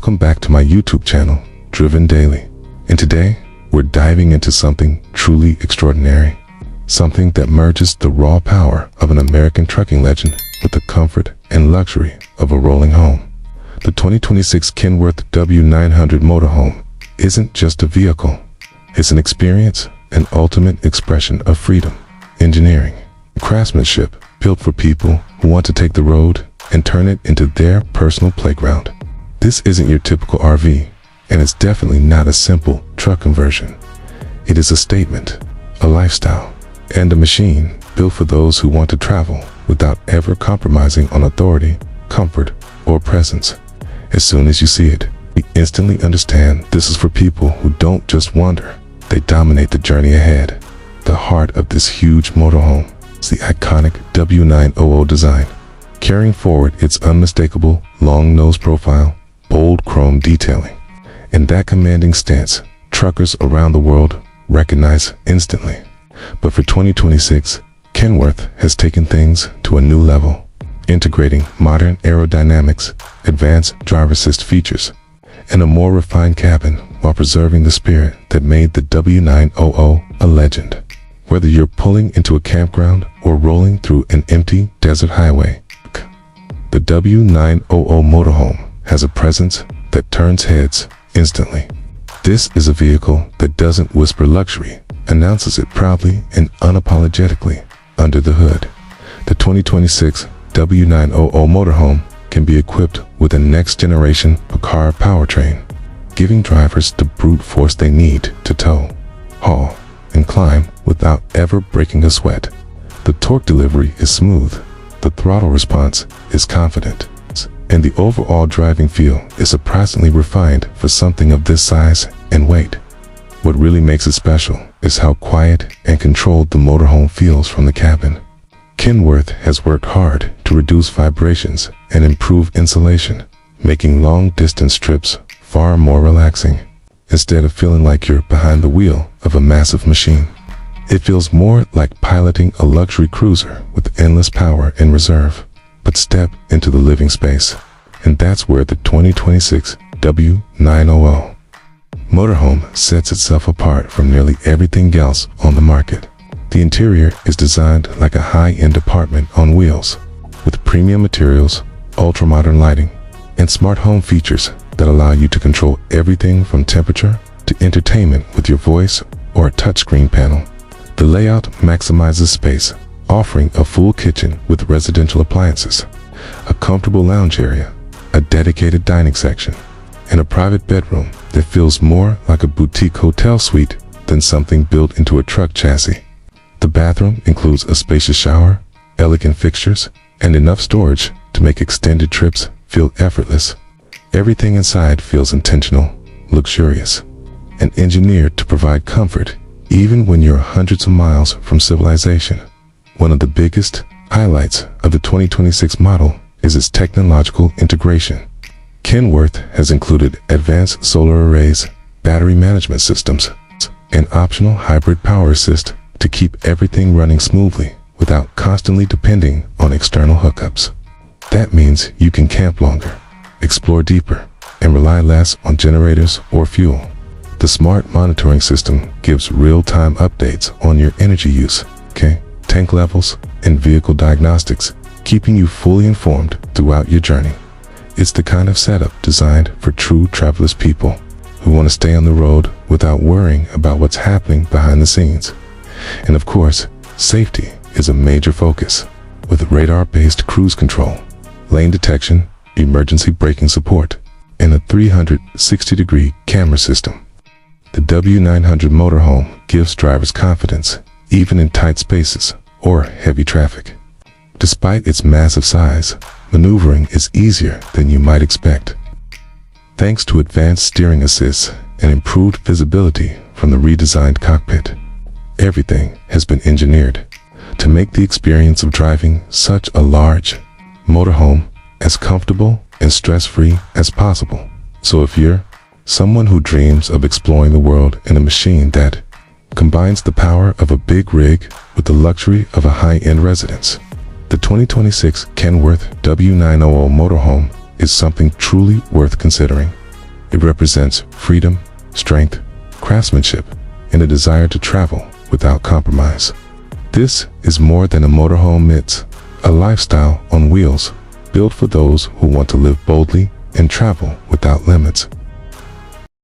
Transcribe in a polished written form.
Welcome back to my YouTube channel, Driven Daily. And today, we're diving into something truly extraordinary. Something that merges the raw power of an American trucking legend with the comfort and luxury of a rolling home. The 2026 Kenworth W900 Motorhome isn't just a vehicle. It's an experience, an ultimate expression of freedom, engineering, and craftsmanship built for people who want to take the road and turn it into their personal playground. This isn't your typical RV, and it's definitely not a simple truck conversion. It is a statement, a lifestyle, and a machine built for those who want to travel without ever compromising on authority, comfort, or presence. As soon as you see it, you instantly understand this is for people who don't just wander, they dominate the journey ahead. The heart of this huge motorhome is the iconic W900 design, carrying forward its unmistakable long nose profile, bold chrome detailing, and that commanding stance truckers around the world recognize instantly. But for 2026, Kenworth has taken things to a new level, integrating modern aerodynamics, advanced driver assist features, and a more refined cabin while preserving the spirit that made the W900 a legend. Whether you're pulling into a campground or rolling through an empty desert highway, the W900 Motorhome has a presence that turns heads instantly. This is a vehicle that doesn't whisper luxury, announces it proudly and unapologetically under the hood. The 2026 W900 Motorhome can be equipped with a next-generation car powertrain, giving drivers the brute force they need to tow, haul, and climb without ever breaking a sweat. The torque delivery is smooth, the throttle response is confident, and the overall driving feel is surprisingly refined for something of this size and weight. What really makes it special is how quiet and controlled the motorhome feels from the cabin. Kenworth has worked hard to reduce vibrations and improve insulation, making long-distance trips far more relaxing. Instead of feeling like you're behind the wheel of a massive machine, it feels more like piloting a luxury cruiser with endless power in reserve. But step into the living space, and that's where the 2026 W900 Motorhome sets itself apart from nearly everything else on the market. The interior is designed like a high-end apartment on wheels, with premium materials, ultra-modern lighting, and smart home features that allow you to control everything from temperature to entertainment with your voice or a touchscreen panel. The layout maximizes space, offering a full kitchen with residential appliances, a comfortable lounge area, a dedicated dining section, and a private bedroom that feels more like a boutique hotel suite than something built into a truck chassis. The bathroom includes a spacious shower, elegant fixtures, and enough storage to make extended trips feel effortless. Everything inside feels intentional, luxurious, and engineered to provide comfort even when you're hundreds of miles from civilization. One of the biggest highlights of the 2026 model is its technological integration. Kenworth has included advanced solar arrays, battery management systems, and optional hybrid power assist to keep everything running smoothly without constantly depending on external hookups. That means you can camp longer, explore deeper, and rely less on generators or fuel. The smart monitoring system gives real-time updates on your energy use, tank levels, and vehicle diagnostics, keeping you fully informed throughout your journey. It's the kind of setup designed for true travelers, people who want to stay on the road without worrying about what's happening behind the scenes. And of course, safety is a major focus, with radar-based cruise control, lane detection, emergency braking support, and a 360-degree camera system. The W900 Motorhome gives drivers confidence, even in tight spaces or heavy traffic. Despite its massive size, maneuvering is easier than you might expect. Thanks to advanced steering assists and improved visibility from the redesigned cockpit, everything has been engineered to make the experience of driving such a large motorhome as comfortable and stress-free as possible. So if you're someone who dreams of exploring the world in a machine that combines the power of a big rig with the luxury of a high-end residence, the 2026 Kenworth W900 Motorhome is something truly worth considering. It represents freedom, strength, craftsmanship, and a desire to travel without compromise. This is more than a motorhome, it's a lifestyle on wheels, built for those who want to live boldly and travel without limits.